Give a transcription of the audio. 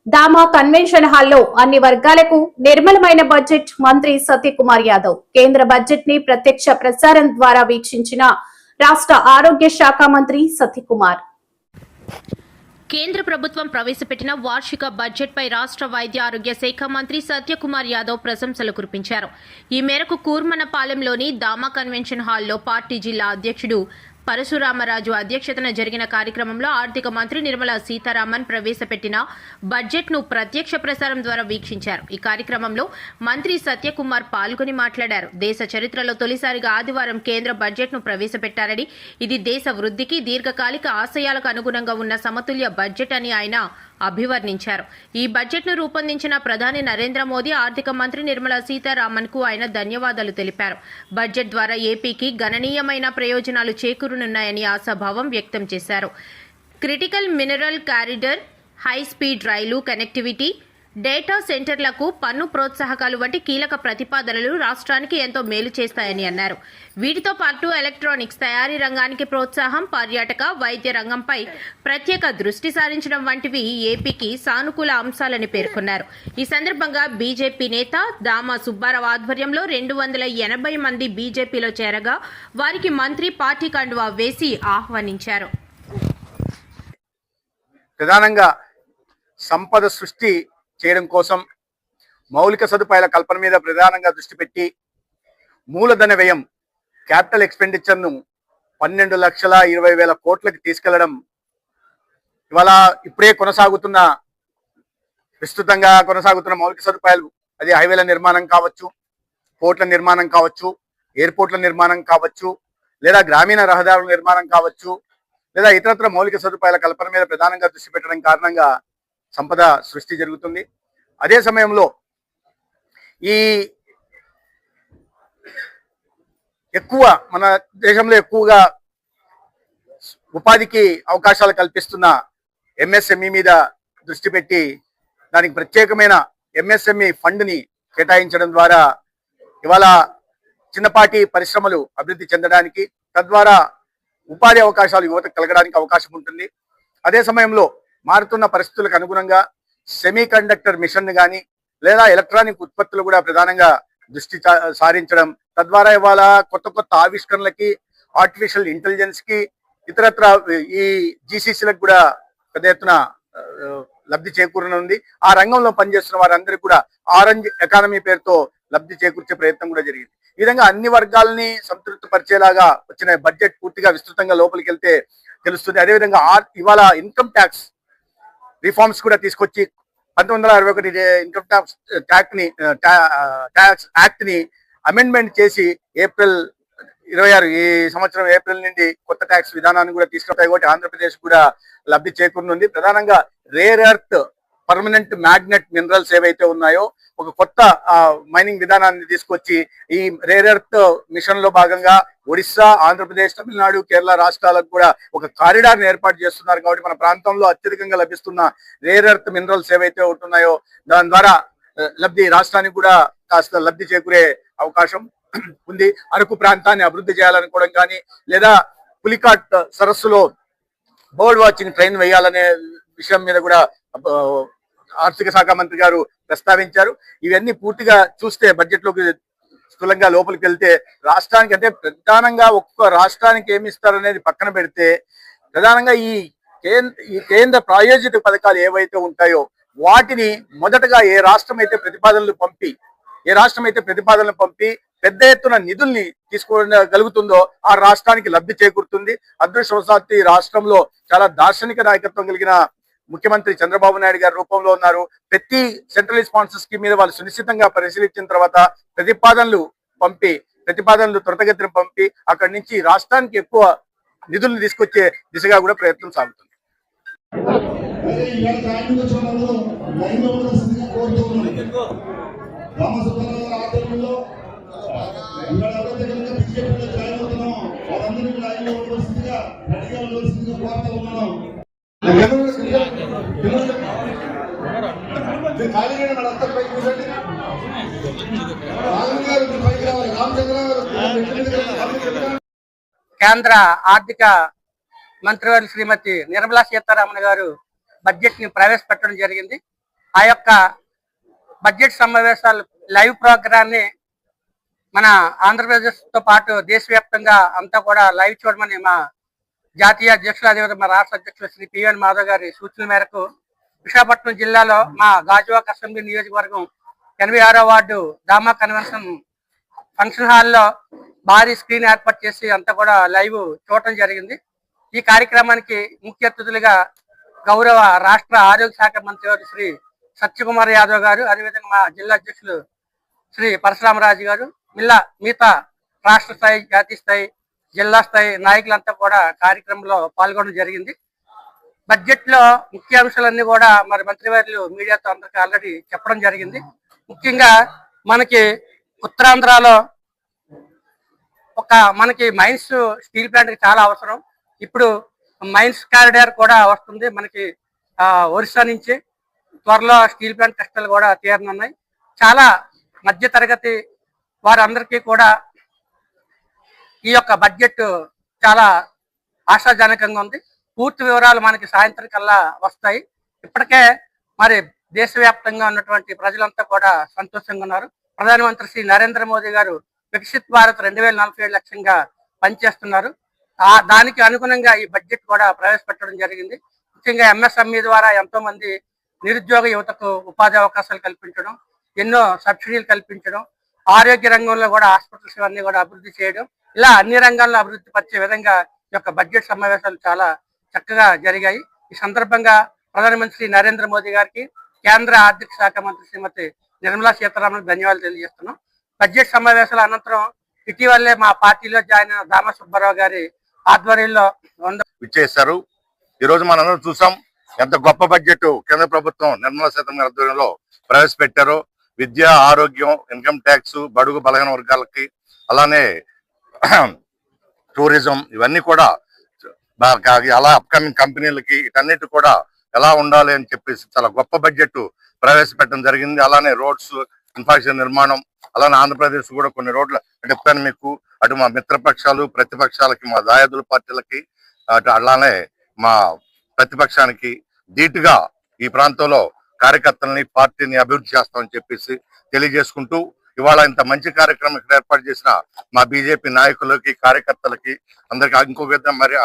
దామా convention హాల్లో అన్ని వర్గాలకు నిర్మలమైన బడ్జెట్ మంత్రి సత్యకుమార్ యాదవ్ కేంద్ర బడ్జెట్ ని ప్రత్యక్ష ప్రసారం ద్వారా వీక్షించిన రాష్ట్ర ఆరోగ్య శాఖ మంత్రి సత్యకుమార్. కేంద్ర ప్రభుత్వం ప్రవేశపెట్టిన వార్షిక బడ్జెట్పై రాష్ట్ర వైద్య ఆరోగ్య శాఖ మంత్రి సత్యకుమార్ యాదవ్ ప్రశంసలు కురిపించారు. ఈ మేరకు కూర్మనపాలెంలోని దామా కన్వెన్షన్ హాల్లో పార్టీ జిల్లా అధ్యక్షుడు పరశురామరాజు అధ్యక్షతన జరిగిన కార్యక్రమంలో ఆర్థిక మంత్రి నిర్మలా సీతారామన్ ప్రవేశపెట్టిన బడ్జెట్ను ప్రత్యక్ష ప్రసారం ద్వారా వీక్షించారు. ఈ కార్యక్రమంలో మంత్రి సత్యకుమార్ పాల్గొని మాట్లాడారు. దేశ చరిత్రలో తొలిసారిగా ఆదివారం కేంద్ర బడ్జెట్ను ప్రవేశపెట్టారని, ఇది దేశ వృద్ధికి దీర్ఘకాలిక ఆశయాలకు అనుగుణంగా ఉన్న సమతుల్య బడ్జెట్ అని ఆయన అభివర్ణించారు. ఈ బడ్జెట్ను రూపొందించిన ప్రధాని నరేంద్ర మోదీ, ఆర్థిక మంత్రి నిర్మలా సీతారామన్ కు ఆయన ధన్యవాదాలు తెలిపారు. బడ్జెట్ ద్వారా ఏపీకి గణనీయమైన ప్రయోజనాలు చేకూరనున్నాయని ఆశాభావం వ్యక్తం చేశారు. Critical mineral corridor, high speed రైలు కనెక్టివిటీ, డేటా సెంటర్లకు పన్ను ప్రోత్సాహకాలు వంటి కీలక ప్రతిపాదనలు రాష్ట్రానికి ఎంతో మేలు చేస్తాయని అన్నారు. వీటితో పాటు ఎలక్ట్రానిక్స్ తయారీ రంగానికి ప్రోత్సాహం, పర్యాటక, వైద్య రంగంపై ప్రత్యేక దృష్టి సారించడం వంటివి ఏపీకి సానుకూల అంశాలని పేర్కొన్నారు. ఈ సందర్భంగా బీజేపీ నేత దామా సుబ్బారావు ఆధ్వర్యంలో 280 మంది బీజేపీలో చేరగా వారికి మంత్రి పార్టీ కండువా వేసి ఆహ్వానించారు. ప్రధానంగా సంపద సృష్టి చేయడం కోసం మౌలిక సదుపాయాల కల్పన మీద ప్రధానంగా దృష్టి పెట్టి మూలధన వ్యయం క్యాపిటల్ ఎక్స్పెండిచర్ను 12,20,000 కోట్లకి తీసుకెళ్లడం ఇవాళ ఇప్పుడే విస్తృతంగా కొనసాగుతున్న మౌలిక సదుపాయాలు, అది హైవేల నిర్మాణం కావచ్చు, పోర్ట్ల నిర్మాణం కావచ్చు, ఎయిర్పోర్ట్ల నిర్మాణం కావచ్చు, లేదా గ్రామీణ రహదారుల నిర్మాణం కావచ్చు, లేదా ఇతరత్ర మౌలిక సదుపాయాల కల్పన మీద ప్రధానంగా దృష్టి పెట్టడం కారణంగా సంపద సృష్టి జరుగుతుంది. అదే సమయంలో మన దేశంలో ఎక్కువగా ఉపాధికి అవకాశాలు కల్పిస్తున్న ఎంఎస్ఎంఈ మీద దృష్టి పెట్టి దానికి ప్రత్యేకమైన ఎంఎస్ఎంఈ ఫండ్ని కేటాయించడం ద్వారా ఇవాళ చిన్నపాటి పరిశ్రమలు అభివృద్ధి చెందడానికి, తద్వారా ఉపాధి అవకాశాలు యువతకు కలగడానికి అవకాశం ఉంటుంది. అదే సమయంలో మారుతున్న పరిస్థితులకు అనుగుణంగా సెమీ కండక్టర్ మిషన్ కానీ లేదా ఎలక్ట్రానిక్ ఉత్పత్తులు కూడా ప్రధానంగా దృష్టి సారించడం, తద్వారా ఇవాళ కొత్త ఆవిష్కరణలకి, ఆర్టిఫిషియల్ ఇంటెలిజెన్స్ కి, ఇతరత్ర ఈ జీసీసీలకు కూడా పెద్ద ఎత్తున లబ్ధి చేకూరనుంది. ఆ రంగంలో పనిచేస్తున్న వారందరికీ కూడా ఆరెంజ్ ఎకానమీ పేరుతో లబ్ధి చేకూర్చే ప్రయత్నం కూడా జరిగింది. ఈ విధంగా అన్ని వర్గాలని సంతృప్తి పరిచేలాగా వచ్చిన బడ్జెట్ పూర్తిగా విస్తృతంగా లోపలికి వెళ్తే తెలుస్తుంది. అదేవిధంగా ఇవాళ ఇన్కమ్ ట్యాక్స్ రిఫార్మ్స్ కూడా తీసుకొచ్చి 1961 ఇన్కమ్ ట్యాక్స్ యాక్ట్ ని అమెండ్మెంట్ చేసి ఏప్రిల్ 26 ఈ సంవత్సరం ఏప్రిల్ నుండి కొత్త ట్యాక్స్ విధానాన్ని కూడా తీసుకొస్తాయి. కాబట్టి ఆంధ్రప్రదేశ్ కూడా లబ్ధి చేకూరనుంది. ప్రధానంగా rare earth permanent magnet minerals ఏవైతే ఉన్నాయో ఒక కొత్త మైనింగ్ విధానాన్ని తీసుకొచ్చి ఈ రేర్ ఎర్త్ మిషన్ లో భాగంగా ఒడిశా, ఆంధ్రప్రదేశ్, తమిళనాడు, కేరళ రాష్ట్రాలకు కూడా ఒక కారిడార్ ఏర్పాటు చేస్తున్నారు. కాబట్టి మన ప్రాంతంలో అత్యధికంగా లభిస్తున్న రేర్ ఎర్త్ మినరల్స్ ఏవైతే ఉంటున్నాయో దాని ద్వారా రాష్ట్రానికి కూడా కాస్త లబ్ధి చేకూరే అవకాశం ఉంది. అరకు ప్రాంతాన్ని అభివృద్ధి చేయాలనుకోవడం కానీ, లేదా పులికాట్ సరస్సులో బర్డ్ వాచింగ్ ట్రైన్ వేయాలనే విషయం మీద కూడా ఆర్థిక శాఖ మంత్రి గారు ప్రస్తావించారు. ఇవన్నీ పూర్తిగా చూస్తే బడ్జెట్ లోకి స్థూలంగా లోపలికి వెళ్తే రాష్ట్రానికి, అంటే ప్రధానంగా ఒక్కొక్క రాష్ట్రానికి ఏమి ఇస్తారనేది పక్కన పెడితే, ప్రధానంగా ఈ కేంద్ర ప్రాయోజిత పథకాలు ఏవైతే ఉంటాయో వాటిని మొదటగా ఏ రాష్ట్రం అయితే ప్రతిపాదనలు పంపి పెద్ద ఎత్తున నిధుల్ని తీసుకోగలుగుతుందో ఆ రాష్ట్రానికి లబ్ధి చేకూరుతుంది. అదృష్టవశాత్తు ఈ రాష్ట్రంలో చాలా దార్శనిక నాయకత్వం కలిగిన ముఖ్యమంత్రి చంద్రబాబు నాయుడు గారి రూపంలో ఉన్నారు. ప్రతి సెంట్రల్ స్పాన్సర్ స్కీమ్ మీద వాళ్ళు సునిశ్చితంగా పరిశీలించిన తర్వాత ప్రతిపాదనలు త్వరితగతిన పంపి అక్కడి నుంచి రాష్ట్రానికి ఎక్కువ నిధులను తీసుకొచ్చే దిశగా కూడా ప్రయత్నం సాగుతుంది. కేంద్ర ఆర్థిక మంత్రివర్యులు శ్రీమతి నిర్మలా సీతారామన్ గారు బడ్జెట్ ని ప్రవేశపెట్టడం జరిగింది. ఆ యొక్క బడ్జెట్ సమావేశాలు లైవ్ ప్రోగ్రాన్ని మన ఆంధ్రప్రదేశ్తో పాటు దేశవ్యాప్తంగా అంతా కూడా లైవ్ చూడమని మా జాతీయ అధ్యక్షులు అదేవిధంగా మా రాష్ట్ర అధ్యక్షులు శ్రీ పిఎన్ మాధవ్ గారి సూచనల మేరకు విశాఖపట్నం జిల్లాలో మా గాజువాక అసెంబ్లీ నియోజకవర్గం 86వ వార్డు దామా కన్వెన్షన్ ఫంక్షన్ హాల్లో భారీ స్క్రీన్ ఏర్పాటు చేసి అంతా కూడా లైవ్ చూడటం జరిగింది. ఈ కార్యక్రమానికి ముఖ్య అతిథులుగా గౌరవ రాష్ట్ర ఆరోగ్య శాఖ మంత్రి గారు శ్రీ సత్యకుమార్ యాదవ్ గారు, అదేవిధంగా మా జిల్లా అధ్యక్షులు శ్రీ పరశురామరాజు గారు, మిగతా రాష్ట్ర స్థాయి, జాతీయ స్థాయి, జిల్లా స్థాయి నాయకులంతా కూడా కార్యక్రమంలో పాల్గొనడం జరిగింది. బడ్జెట్ లో ముఖ్య అంశాలన్నీ కూడా మరి మంత్రివర్యులు మీడియాతో అందరికీ ఆల్రెడీ చెప్పడం జరిగింది. ముఖ్యంగా మనకి ఉత్తరాంధ్రలో మనకి మైన్స్ స్టీల్ ప్లాంట్ చాలా అవసరం. ఇప్పుడు మైన్స్ కారిడార్ కూడా వస్తుంది మనకి ఒరిస్సా నుంచి. త్వరలో స్టీల్ ప్లాంట్ కష్టాలు కూడా తీరనున్నాయి. చాలా మధ్య తరగతి వారందరికీ కూడా ఈ యొక్క బడ్జెట్ చాలా ఆశాజనకంగా ఉంది. పూర్తి వివరాలు మనకి సాయంత్రం కల్లా వస్తాయి. ఇప్పటికే మరి దేశవ్యాప్తంగా ఉన్నటువంటి ప్రజలంతా కూడా సంతోషంగా ఉన్నారు. ప్రధానమంత్రి శ్రీ నరేంద్ర మోదీ గారు వికసిత్ భారత్ 2047 లక్ష్యంగా పనిచేస్తున్నారు. దానికి అనుగుణంగా ఈ బడ్జెట్ కూడా ప్రవేశపెట్టడం జరిగింది. ముఖ్యంగా ఎంఎస్ఎంఈ ద్వారా ఎంతో మంది నిరుద్యోగ యువతకు ఉపాధి అవకాశాలు కల్పించడం, ఎన్నో సబ్సిడీలు కల్పించడం, ఆరోగ్య రంగంలో కూడా హాస్పిటల్స్ అన్ని కూడా అభివృద్ధి చేయడం, ఇలా అన్ని రంగాల్లో అభివృద్ధి పరిచే విధంగా ఈ యొక్క బడ్జెట్ సమావేశాలు చాలా చక్కగా జరిగాయి. ఈ సందర్భంగా ప్రధానమంత్రి నరేంద్ర మోదీ గారికి, కేంద్ర ఆర్థిక శాఖ మంత్రి శ్రీమతి నిర్మలా సీతారామన్ ధన్యవాదాలు తెలియజేస్తున్నాం. బడ్జెట్ సమావేశాల అనంతరం ఇటీవలే మా పార్టీలో జాయిన్ అయిన దామ సుబ్బారావు గారి ఆధ్వర్యంలో ఇచ్చేశారు. ఈ రోజు మనందరం చూసాం ఎంత గొప్ప బడ్జెట్ కేంద్ర ప్రభుత్వం నిర్మలా సీతారామన్ గారి ఆధ్వర్యంలో ప్రవేశపెట్టారో. విద్య, ఆరోగ్యం, ఇన్కమ్ ట్యాక్స్, బడుగు బలహీన వర్గాలకి, అలానే టూరిజం, ఇవన్నీ కూడా అలా అప్కమింగ్ కంపెనీలకి వీటన్నిటి కూడా ఎలా ఉండాలి అని చెప్పేసి చాలా గొప్ప బడ్జెట్ ప్రవేశపెట్టడం జరిగింది. అలానే రోడ్స్ ఇన్ఫ్రాస్ట్రక్చర్ నిర్మాణం, అలానే ఆంధ్రప్రదేశ్ కూడా కొన్ని రోడ్ల అటు మీకు అటు మా మిత్రపక్షాలు, ప్రతిపక్షాలకి, మా దాయాదుల పార్టీలకి, అటు అలానే మా ప్రతిపక్షానికి ధీటుగా ఈ ప్రాంతంలో కార్యకర్తలని, పార్టీని అభివృద్ధి చేస్తామని చెప్పేసి తెలియజేసుకుంటూ, ఇవాళ ఇంత మంచి కార్యక్రమం ఇక్కడ ఏర్పాటు చేసిన మా బీజేపీ నాయకులకి, కార్యకర్తలకి అందరికి ఇంకో విధంగా మరియు